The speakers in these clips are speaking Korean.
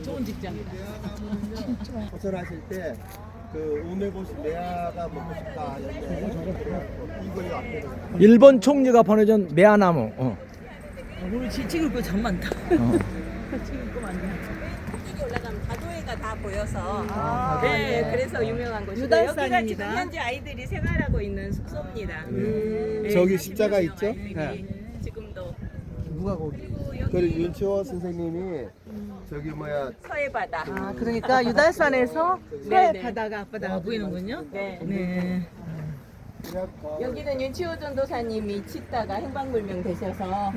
좋은 직장이다. 호설하실 때 그 우메보시 메아가 먹고 싶다 이거 앞에 일본 총리가 보내준 메아나무. 오늘 찍을 거 참 많다. 찍을 거 많네. 이쪽에 올라가면 다도해가 다 보여서 다도해. 네, 그래서 유명한 곳이고 유달산입니다. 여기가 지금 현재 아이들이 생활하고 있는 숙소입니다. 네, 저기 40여 십자가 명 있죠? 아이들이 네. 지금도 누가 거기 여기 그리고 윤치호 선생님이 저기 뭐야 서해 바다. 아, 그러니까 유달산에서 네, 서해 네. 바다가 앞바다가 보이는군요. 네. 네. 여기는 윤치호 전도사님이 짓다가 행방불명 되셔서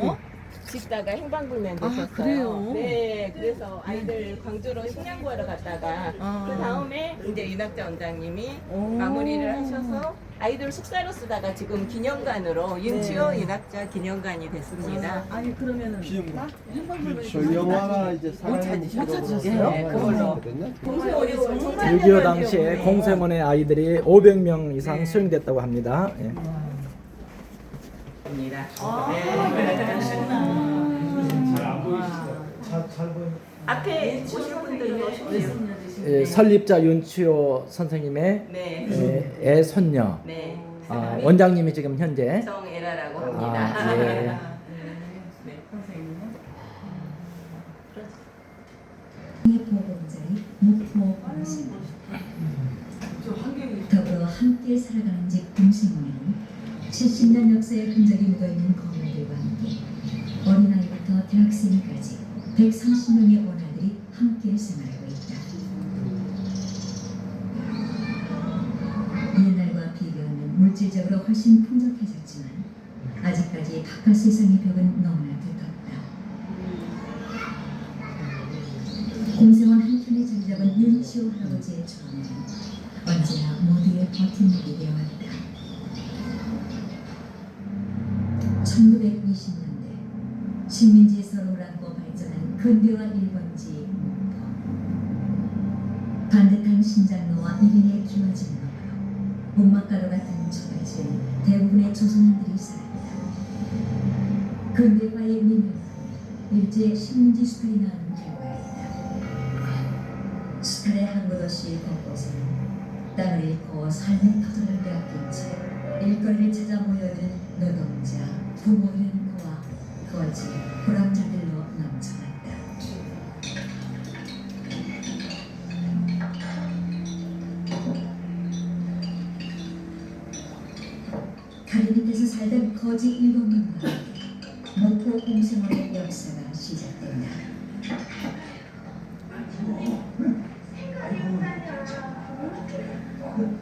짓다가 행방불명 되셨어요. 그래요? 네, 그래서 아이들 광주로 식량 구하러 갔다가 그 다음에 이제 윤학자 원장님이 마무리를 하셔서 아이들 숙사로 쓰다가 지금 기념관으로 윤치호 윤학자 기념관이 됐습니다. 아니 그러면은 저 영화가 이제 사랑의 네, 그걸로. 공세원이 6.25 당시에 공생원의 아이들이 500명 이상 수용됐다고 합니다. 예. 입니다. 앞에 오신 분들 오시네요. 예, 설립자 윤치호 선생님의 네. 애 손녀. 네. 원장님이 지금 현재 정애라라고 합니다. 예. 네. 보건자의 목포 공생 더불어 함께 살아가는 집 공생원에는 70년 역사의 흔적이 묻어있는 건물들과 함께 어린아이부터 대학생까지 130명의 원아들이 함께 생활하고 있다. 옛날과 비교하면 물질적으로 훨씬 풍족해졌지만 아직까지 바깥 세상의 벽은 너무나 두텁다. 공생원 한켠에 자리 잡은 윤치호 할아버지의 조언은 언제나 모두의 버팀목이 되어왔다. 1920년대 식민지 서로를 안고 발전한 근대화 1번지 목포. 반듯한 신장로와 1인의 기와집로로 목막가루 같은 초가지엔 대부분의 조선인들이 살았다. 근대화의 미묘함 일제의 식민지 수탈이 낳은 결과이다. 수탈의 한 곳없이 곳곳에는 땅을 잃고 삶의 터전을 빼앗긴 채 일거리를 찾아 모여든 노동자, 부모 잃은 고아, 거지, 불황자들로 넘쳐났다. 다리 밑에서 살던 거지 7명과 함께 목포 공생원의 역사가 시작된다.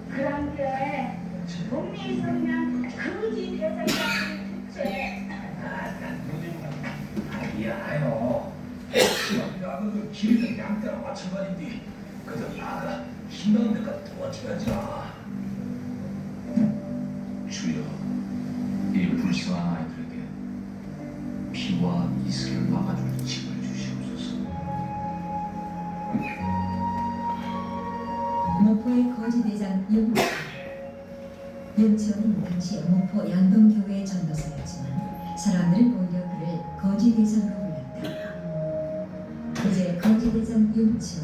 그런데 동네에서 그냥 거지 대상이 아니야요. 나도 그 길이는 양떼랑 마찬가지인데 그저 나가 힘나는 데가 도와줘야죠. 주여, 이 불쌍한 아이들에게 피와 이슬을 막아줄 집을 주시옵소서. 목포의 거지대장 윤치호는 당시 목포 양동교회의 전도사였지만 사람들은 오히려 그를 거지대장으로 불렀다. 이제 거지대장 윤치호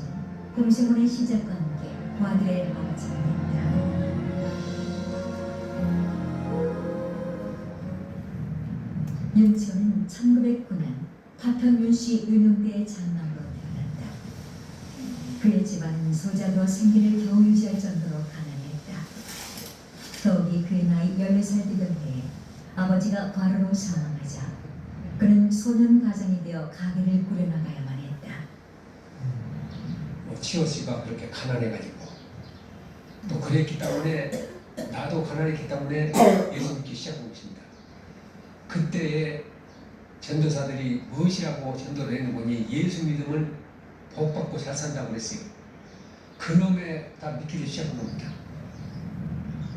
공생원의 시작과 함께 화들의 아버지가 됐다. 윤치호는 1909년 파평윤씨 윤용대의 장남으로 태어났다. 그의 집안은 소자로 생계를 겨우 유지할 정도로 가난했다. 더욱이 그의 나이 14살 되던 해에 아버지가 과로로 사망하자 그는 소년 가장이 되어 가게를 꾸려나가야만 했다. 치호 씨가 그렇게 가난해가지고 또 그랬기 때문에 나도 가난했기 때문에 예수 믿기 시작한 것입니다. 그때의 전도사들이 무엇이라고 전도를 했는지 예수 믿음을 복받고 잘 산다고 그랬어요. 그놈에 다 믿기를 시작한 겁니다.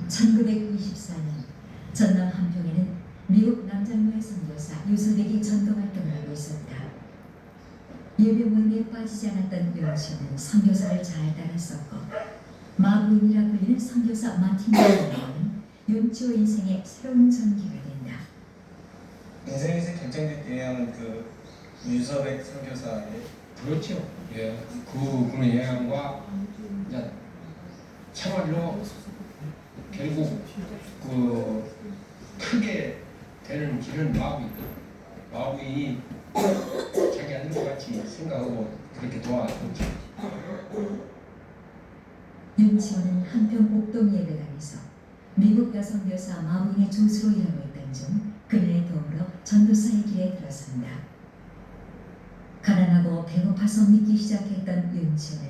1924년 전남 한평에는 미국 남장로의 선교사 유서백이 전도 활동을 하고 있었다. 예배 모임에 빠지지 않았던 윤치호는 선교사를 잘 따랐었고 마부인이라 불리는 선교사 마틴이라는 윤치호 인생의 새로운 전기가 된다. 인생에서 결정된 그 유서백 선교사의 그렇죠. 예, 그분의 영향과 이제 참말로 결국 그 크게 되는 길은 마부인이 자기 아들과 같이 생각하고 그렇게 도와줬죠. 윤치호는 한편 옥동 예배당에서 미국 여성교사 마부인의 조수로 일하고 있던 중 그녀의 도움으로 전도사의 길에 들어선다. 가난하고 배고파서 믿기 시작했던 윤치호는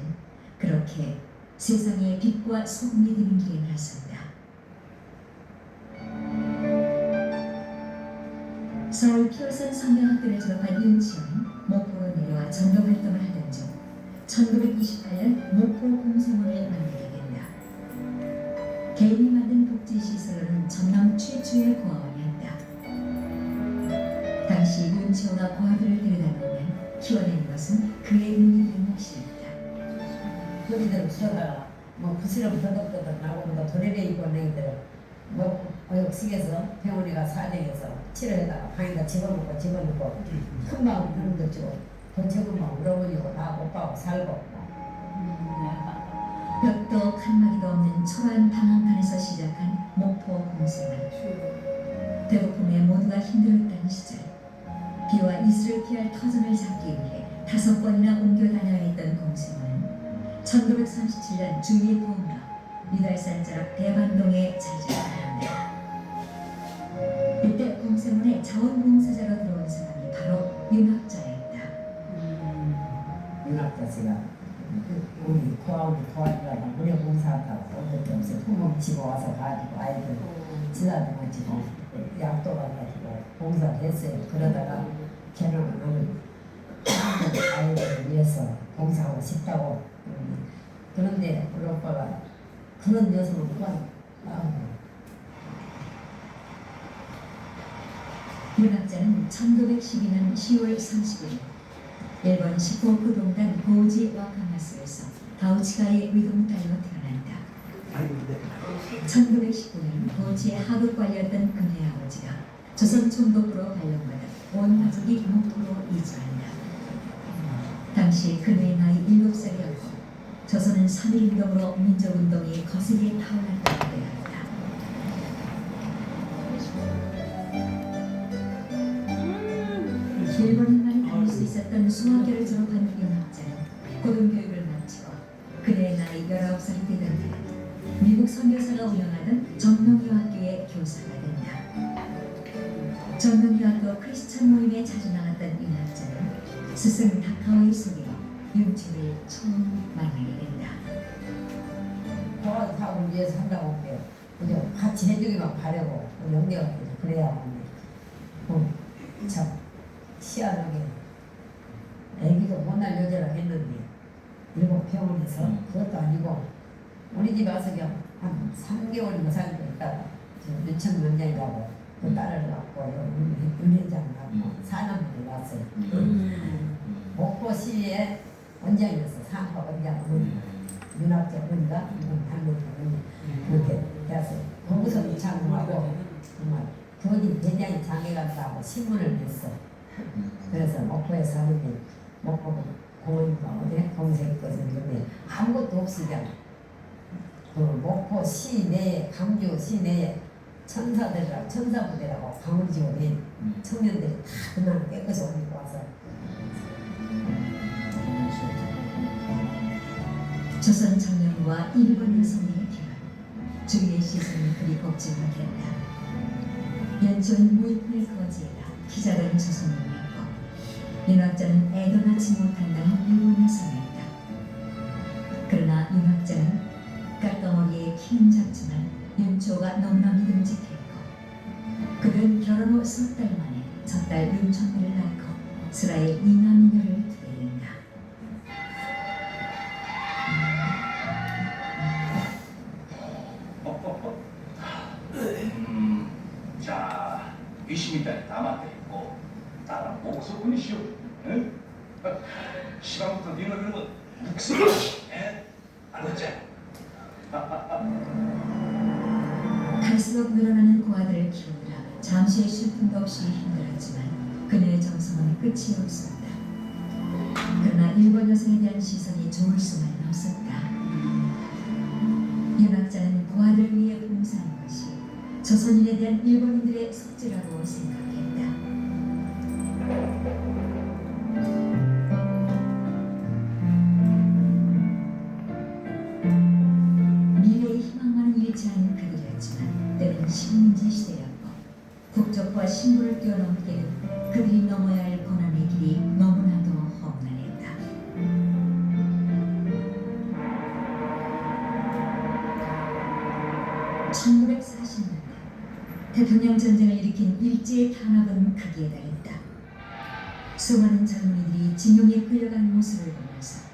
그렇게 세상에 빛과 소금이 되는 길에 나선다. 서울 피어슨 선교학교를 졸업한 윤치호는 목포로 내려와 전도 활동을 하던 중 1928년 목포 공생원을 만나게 된다. 개인이 만든 복지시설은 전남 최초의 고아원이었다. 당시 윤치호가 고아들을 데려다보면 키워낸 것은 그의 눈이 몫이었다. 여기들 붙여다가 뭐 부스럼 더덕더덕 나오고 뭐 도레레 입고 내기들 뭐 어역식에서 병원에 가 사정해서 치료에다가 방에다 집어넣고 큰 마음 그런 거 주고 돈 적은 마음 울어버리고 나 오빠하고 살고 벽도 칸막이도 없는 초라한 방 한칸에서 시작한 목포 공생활. 배고픔에 모두가 힘들었던 시절 비와 이슬을 피할 터전을 잡기 위해 5번이나 옮겨 다녀야 했던 공생활은 1937년 주위의 도움으로 유달산 자락 대반동에 자리잡았다. 이때 공생원에 자원봉사자로 들어온 사람이 바로 윤학자였다. 윤학자 씨가 우리 고아원을 도와주려고 무료 봉사한다고 올 것도 없어 부모 집어 와서 가지고 아이들 지나다가 지고 약도 가가지고 봉사했어요. 그러다가 결혼을 하는 아이들을 위해서 봉사하고 싶다고 그런데 우리 오빠가 그런 여성을 누가 윤학자는 1912년 10월 30일 일본 시코쿠동단 고우지 와카마스에서 다우치가의 위동딸로 태어난다. 1919년 고우지의 하급관리였던 그녀의 아버지가 조선 총독부로 발령받아 온 가족이 목포로 이주한다. 당시 그녀의 나이 7살이었고 조선은 3.1운동으로 민족운동이 거세게 타올랐던 때였다. 일본인만이 다닐 수 있었던 수학교를 졸업한 윤학자는 고등교육을 마치고 그녀의 나이 19살이 되던 해 미국 선교사가 운영하던 전농여학교의 교사가 된다. 전농여학교 크리스천 모임에 자주 나갔던 윤학자는 스승 다카오의 소개로 윤치를 처음 만나게 된다. 고아원을 위해서 한다고 할게요. 그죠? 같이 해주기만 바라고 영대가 그래야 하는데 참 희한하게 애기도 못날 여자라 했는데 일본 병원에서 그것도 아니고 우리 집 와서 그냥 한 3개월인가 4개월 있다가 유천 원장이라고 그 딸을 낳고 윤회장 낳고 사남들이 왔어요. 목포시의 원장이었어. 상파 원장 윤학자 어머니가 단골 어머니 그렇게 돼서 거기서 장구하고 정말 부모님 대장이 장애 간다고 신문을 냈어. 그래서 목포에 사는데 목포 공원인가 어디 공생 것은 있는데 아무것도 없이 그냥 그 목포 시내에 강주 시내에 천사들이라고 천사부대라고 강을 지어낸 청년들이 다 그날 깨끗이 옮기고 와서 조선 청년과 일본 여성의 결혼, 주위의 시선이 그리 복잡하겠다. 연초는 무익을 거지에다 키 작은 조선인이었고 윤학자는 애도 낳지 못한다는 일본 여성이었다. 그러나 윤학자는 깔까머리에 키는 작지만 윤초가 너무나 믿음직했고 그들은 결혼 후 3달 만에 첫 딸 윤천미를 낳고 슬아의 이남이녀를 두게 된다. 자, 20m짜리 남한테 있고 나랑 목소문이시오. 응? 시간부터 니는 그런 건 묵습니다. 알았지? 갈수록 늘어나는 고아들을 키우느라 잠시의 쉴 틈도 없이 힘들었지만 그녀의 정성은 끝이 없었다. 일본 여성에 대한 시선이 좋을 수만은 없었다. 윤학자는 고아들 위해 봉사한 것이 조선인에 대한 일본인들의 속죄라고 생각했다. 미래의 희망만은 잃지 않은 그들이었지만 때는 식민지 시대였고 국적과 신분을 뛰어넘기는 그들이 넘어야 할 고난의 길이 너무나도 험난했다. (1940년대) 태평양 전쟁을 일으킨 일제의 탄압은 극에 달했다. 수많은 젊은이들이 징용에 끌려간 모습을 보면서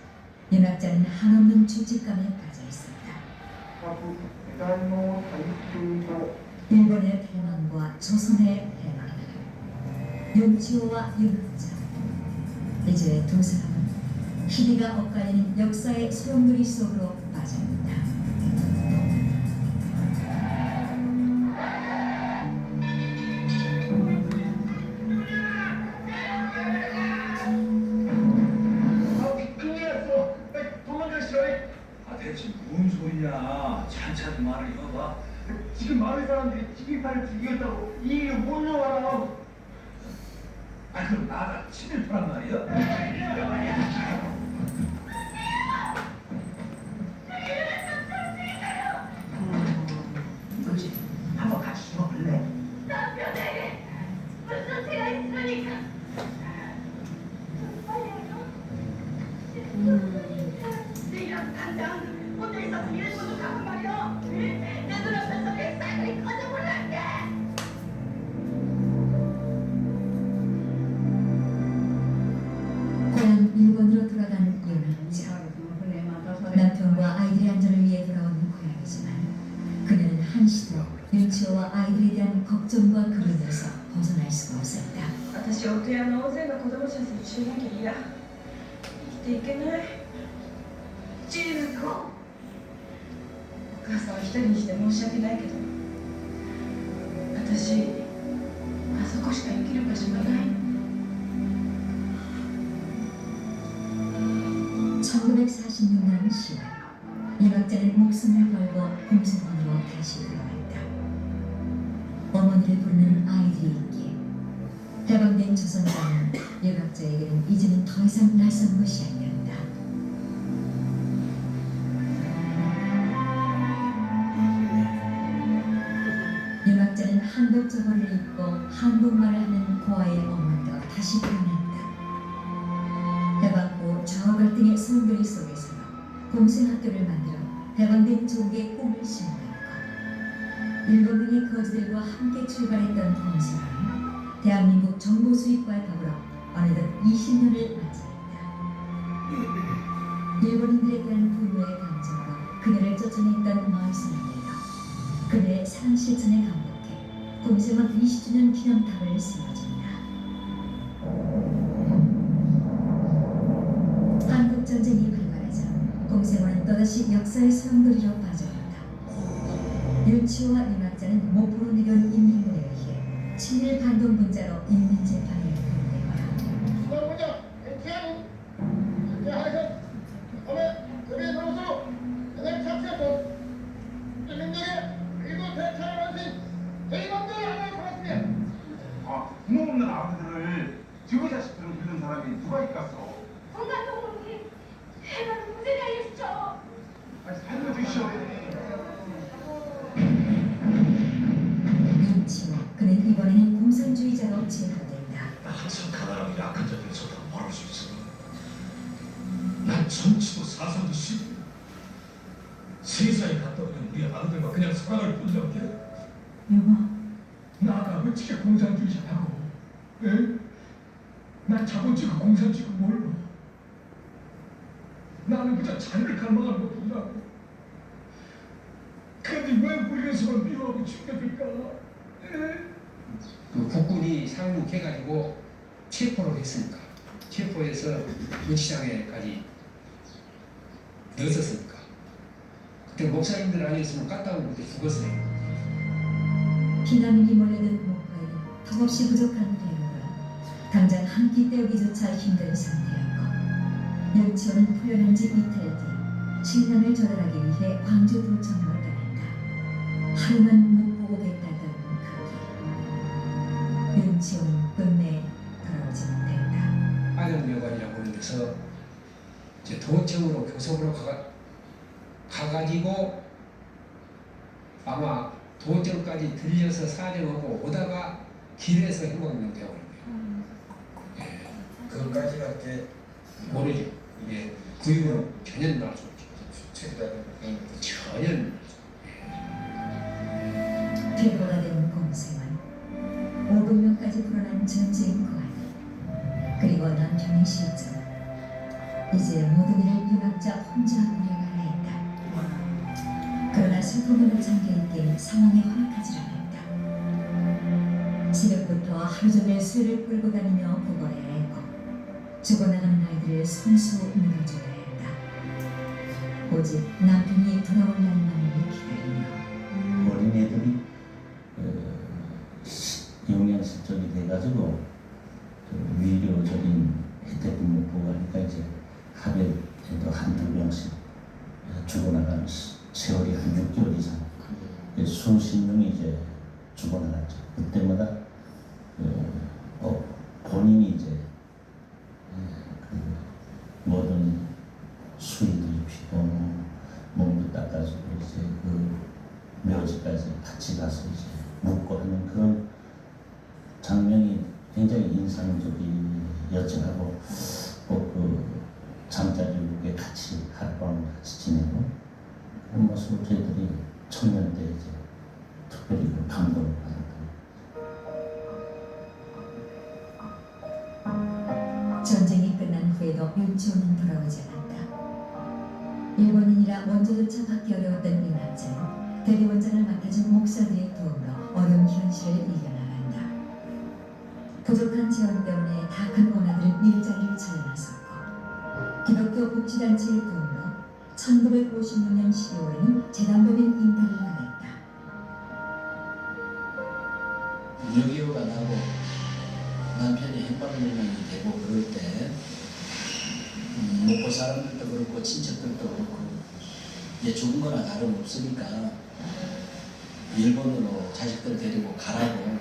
윤학자는 한없는 죄책감에 빠져 있었다. 일본의 패망과 조선의 패망, 윤치호와 윤학자, 이제 두 사람은 희비가 엇갈리는 역사의 소용돌이 속으로 빠져있다. 대체 뭔 소리냐? 차차도 말을 이어봐. 지금 마을 사람들이 튀김판을 죽이겠다고 이 일을 몰려와라. 아 그럼 나가 친일파란 말이야? 그렇지. 한번 같이 죽어볼래? 남편에게 무슨 죄가 있으니까 네가 당장 혼자 있어서 일본도 가고 말이야. 내 눈앞에서 내 쌀이 꺼져버렸게. 고향 일본으로 돌아가는 윤학자. 남편과 아이들의 안전을 위해 돌아오는 고향이지만 그녀는 한시도 윤치호와 아이들에 대한 걱정과 그림에서 벗어날 수가 없었다. 私は夫や大勢の子供たちと一緒にいなきゃ嫌。生きていけない。チーズ子。お母さんを一人にして申し訳ないけど、私あそこしか生きる場所がない。 1946년 10월 윤학자는 목숨을 걸고 공생원으로 다시 돌아왔다. 어머니를 부르는 아이들이 있기에 해방된 조선사는 윤학자에게는 이제는 더 이상 낯선 것이 아니었다. 윤학자는 한복 저고리를 입고 한국말을 하는 고아의 어머니로 다시 태어났다. 해방 후 좌우 갈등의 소용돌이 속에서 공생학교를 만들어 해방된 조국의 꿈을 실현했고 일본군의 거지들과 함께 출발했던 공생은 대한민국 정보 수립과 더불어 어느덧 20년을 맞이했다. 일본인들에 대한 분노의 감정으로 그녀를 쫓아냈던 마을 사람들도 그녀의 사랑 실천에 감격해 공생원 20주년 기념탑을 세워준다. 한국전쟁이 발발하자 공생원은 또다시 역사의 소용돌이로 빠져들었다. 윤치호와 윤학자는 목포로 내려온 인민군에 의해 친일 반동 분자로 인민재판에 풀려났다. 부모 없는 아버들을 지구 자식들을 기른 사람이 누가 있겠어? 건강동물이 해방은 문제가 있어. 아니 살려주시오. 윤치호 그는 이번에는 공산주의자로 제거된다. 나 항상 가난하고 약한 자들에서 다 말할 수 있어. 난 정치도 사상도 싫고 세상에 갔다 오는 우리 아들과 그냥 사랑을 뿐이었게. 여보, 나가 어떻게 공산주의자라고? 에? 난 자본주의가 공산주의가 몰라. 나는 그저 자유를 갈망하는 것뿐이라고. 근데 왜 우리는 서로 미워하고 죽여들까? 그 국군이 상륙해가지고 체포를 했으니까 체포해서 유치장에까지 넣었으니까 그때 목사님들 아니었으면 까딱을 그때 죽었어요. 피난민이 몰려든 목포에는 턱없이 부족한 배우라 당장 한 끼 때우기조차 힘든 상태였고 윤치호는 풀려난 지 이틀 뒤 신랑을 전달하기 위해 광주 도청으로 떠난다. 하루만 못 보고 오겠다던 그 길. 윤치호는 끝내 돌아오지 못했다. 안양묘관이라고 하는 데서 이제 도청으로 교섭으로 가가지고 아마 도청까지 들려서 사정하고 오다가 길에서 행방명 되어버린 거예요. 예. 그것까지가 이제 모르죠. 이게 구입으로 전혀 나올 수 없죠. 전혀. 퇴보가 된 공생은 500명까지 불어난 전쟁 고아들 그리고 남편의 실종 이제 모든 일을 윤학자 혼자 무력하려 했다. 그러나 슬픔으로 잠겨있기엔 상황이 허락하지 않았다. 새벽부터 하루 종일 수레를 끌고 다니며 구걸해야 했고 죽어나가는 아이들을 손수 물어줘야 했다. 오직 남편이 돌아올 날만을 기다리며 어린애들이 영양 실종이 돼가지고 위료적인 혜택도 못 보고 하니까 이제 하루에도 한두 명씩 죽어나가는 세월이 한 6개월 이상 수십 명이 이제 죽어나갔죠. 그때마다 본인이 이제 그 모든 수의도 입히고 몸도 닦아주고 이제 그 묘지까지 같이 가서 이제 묵고 하는 그런 장면이 굉장히 인상적이었죠. 하고 꼭 그 잠자리에 같이 하룻밤 같이 지내고 그런 모습을 저희들이 청년 때 이제 특별히 그 감동을 받았던. 전쟁이 끝난 후에도 윤치호는 돌아오지 않았다. 일본인이라 원조조차 받기 어려웠던 윤학자는 대리원장을 맡아준 목사들의 도움으로 어려운 현실을 이겨나간다. 부족한 지원 때문에 다 큰 원아들은 일자리를 찾아 나섰고 기독교 복지단체의 도움으로 1956년 12월에는 재단법인 인가를 받았다. 6.25가 나고 남편이 핵방문이 되고 그럴 때 목포 사람들도 그렇고 친척들도 그렇고 이제 죽은 거나 다름없으니까 일본으로 자식들 데리고 가라고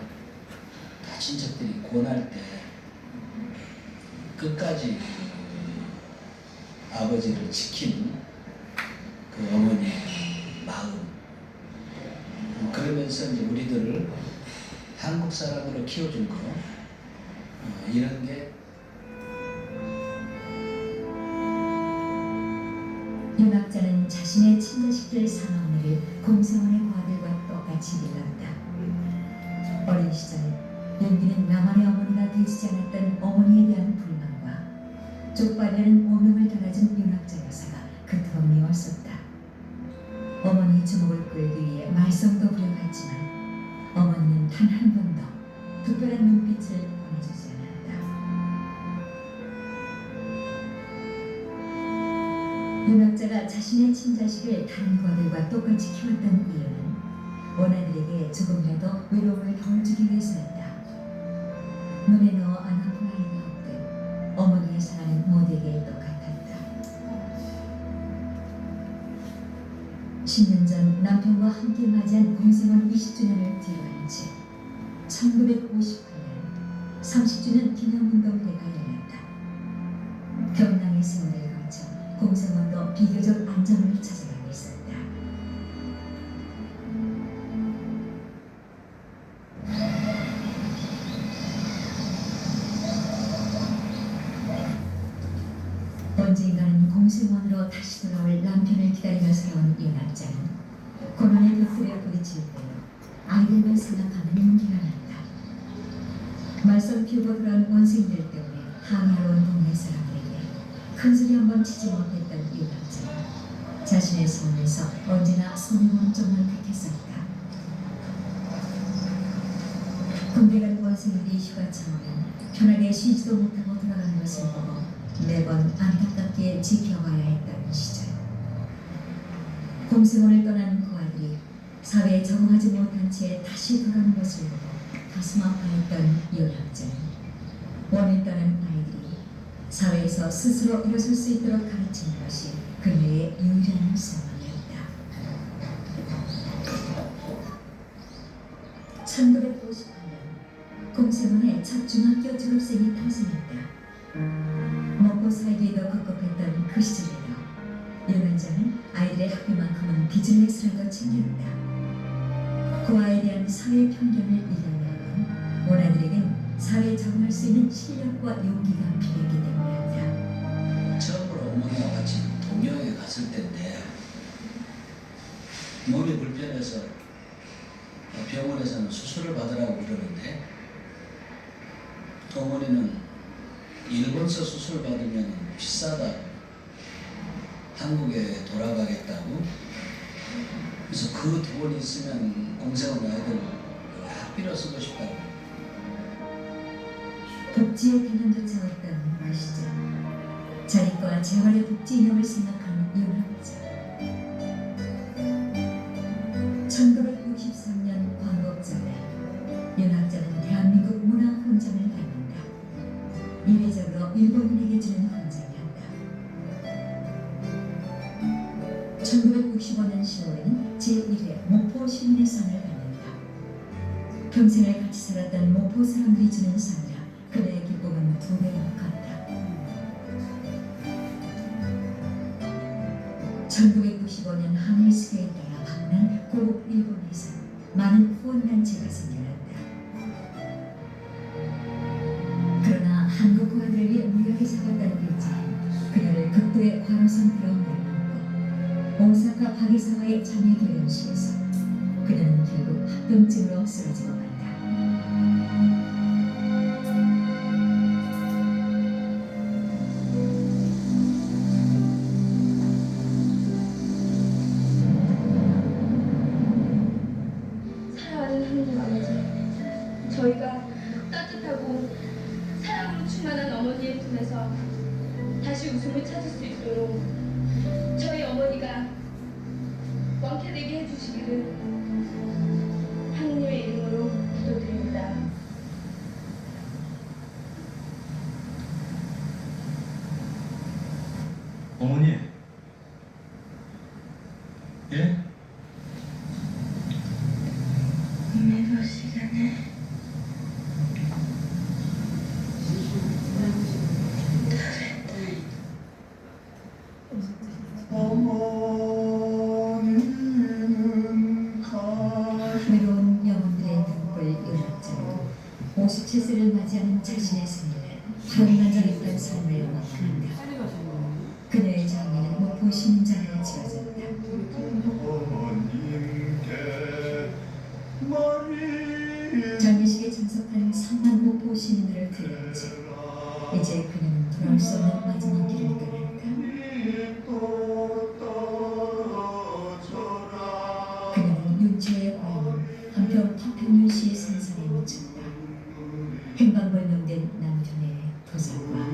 다 친척들이 권할 때 끝까지 아버지를 지킨 그 어머니의 마음 그러면서 이제 우리들을 한국 사람으로 키워준 거 이런 게 윤학자는 자신의 친자식들 사망리를 공생원의 과들과 똑같이 빌렸다. 어린 시절 윤기는 나만의 어머니가 되지 않았던 어머니에 대한 불만과 쪽발이라는 오명을 달아준 윤학자 여사가 그토록 미웠었다. 어머니의 주목을 끌기 위해 말썽도 부려갔지만 어머니는 단 한 번도 특별한 눈빛을 보내주지 않았다. 윤학자가 자신의 친자식을 다른 거들과 똑같이 키웠던 이유는 원아들에게 조금이라도 외로움을 덜 주기 위해서였다. 눈에 넣어 안아본 아이가 없듯 어머니의 사랑은 모두에게 똑같았다. 10년 전 남편과 함께 맞이한 공생원 20주년을 뒤로한 채 1958년 30주년 기념운동회가 열렸다. 병랑의 세월을 거쳐 공생원도 비교적 안정을 찾아가고 있었다. 언젠가는 공생원으로 다시 돌아올 남편을 기다리며 살아온 윤학자는 고난의 곁들에 부딪힐 때로 아이들만 생각하는 용기가 난다. 말썽 피우고 돌아온 원생들 때문에 항의하러 온 동네 사람들에게 큰소리 한번 치지 못했던 윤학자는 자신의 삶에서 언제나 손해보는 쪽만 택했었다. 군대 간 원생들이 휴가차 오면 편하게 쉬지도 못하고 돌아가는 것을 보고 매번 안타깝게 지켜봐야 했던 시절. 공생원을 떠나는 그 아들이 사회에 적응하지 못한 채 다시 돌아오는 것을 보고 가슴 아파했던 윤학자는 원을 떠난 아이들이 사회에서 스스로 일어설 수 있도록 가르친 것이 그녀의 유일한 소망이었다. 1958년 공세문의 첫 중학교 졸업생이 탄생했다. 먹고 살기에도 급급했던 그 시절에도 윤 원장은 아이들의 학비만큼은 비즈니스라도 챙겼다. 그 아이에 대한 사회 편견을 이겨내려면 원아들에겐 사회에 적응할 수 있는 실력과 용기가 필요했기 때문이었다. 처음으로 어머니와 같이 동경에 갔을 때인데 몸이 불편해서 병원에서는 수술을 받으라고 그러는데 어머니는 일본서 수술 받으면 비싸다고 한국에 돌아가겠다고 그래서 그 돈이 있으면 공세원 아이들 학비로 쓰고 싶다고 복지의 개념조차 없던 그 시절 자립과 재활의 복지 이념을 생각한 윤학자 1963년 광복절에 윤학자는 대한민국 문화훈장을 받는다. 이례적으로 일본인에게 주는 훈장이었다. 1965년 10월에는 제1회 모포 시민의 상을 받는다. 평생을 같이 살았던 모포 사람들이 주는 상이라 그녀의 기쁨은 2배로 컸다. 1995년 하늘스계에 따라 방문한 고국 일본에서 많은 후원단체가 생겨났다. 그러나 한국 고아들을 위해 무력에 잡았다는 일제는 그녀를 극도의 과로 상태로 몰아넣고 오사카 바기사와의 자매 결혼식에서 그녀는 결국 합병증으로 쓰러지고 만다. 사랑하는 하느님 아버지, 저희가 따뜻하고 사랑으로 충만한 어머니의 품에서 다시 웃음을 찾을 수 있도록 저희 어머니가 왕쾌되게 해주시기를 하느님의 이름으로 기도드립니다. 어머니. 예? 매도 시간에 외로운 영혼들의 눈물 윤학자는 57세를 맞이하는 자신의 생일을 파란만장했던 삶을 원망한다. 그녀의 장례는 목포 시민장으로 치러졌다. 장례식에 참석한 3만 목포 시민들을 들은 채 이제 그녀는 돌아올 수 없는 마지막 길을 떠난다. 그녀는 윤치의 고향인 한편 파평윤 씨의 산상에 묻혔다. 행방불명된 남편의 도살과